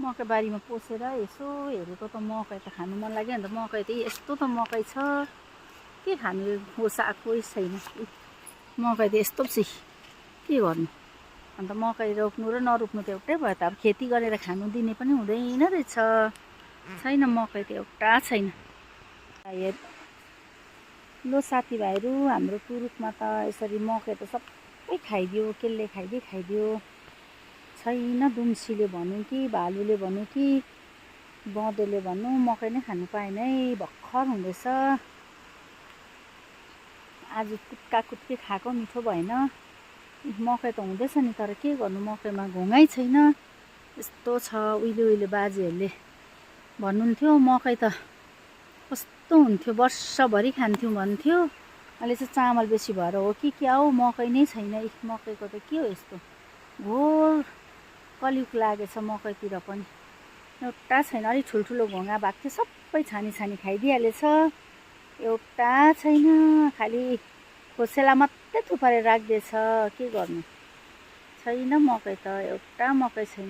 मकै बारीमा पसेर यसो हेरेको त मकै त खानु मन लाग्यो नि त। मकै त यस्तो त मकै छ, के खानु होस आएकै छैन। मकै त यस्तो छ, के गर्नु। अन्त मकै रोप्नु र नरोप्नु त एउटै भयो त। अब खेती गरेर खानु दिने पनि हुँदैन रहेछ। छैन, मकै त एउटा छैन। लो साथीभाइहरू, हाम्रो कुरुकमा त यसरी मकै त सबै खाइदियो। केले खाइदियो। छैन, दुम्सीले भनौँ कि भालुले भनौँ कि बँदेले भनौँ, मकै नै खानु पाएन है। भर्खर हुँदैछ। आज कुट्टी खाएको मिठो भएन। मकै त हुँदैछ नि, तर के गर्नु, मकैमा घोङै छैन। यस्तो छ। उहिले बाजेहरूले भन्नुहुन्थ्यो मकै त कस्तो हुन्थ्यो, वर्षभरि खान्थ्यौँ भन्थ्यो। अहिले चाहिँ चामल बेसी भएर हो कि क्या हो, मकै नै छैन। मकैको त के हो यस्तो, घोर कलियुग लागेछ मकैतिर पनि। एउटा छैन। अलिक ठुल्ठुलो घोङा भएको थियो, सबै छानी खाइदिइहालेछ। एउटा छैन, खालि खोसेला मात्रै थुपारेर राखिदिएछ। के गर्नु, छैन मकै त, एउटा मकै छैन।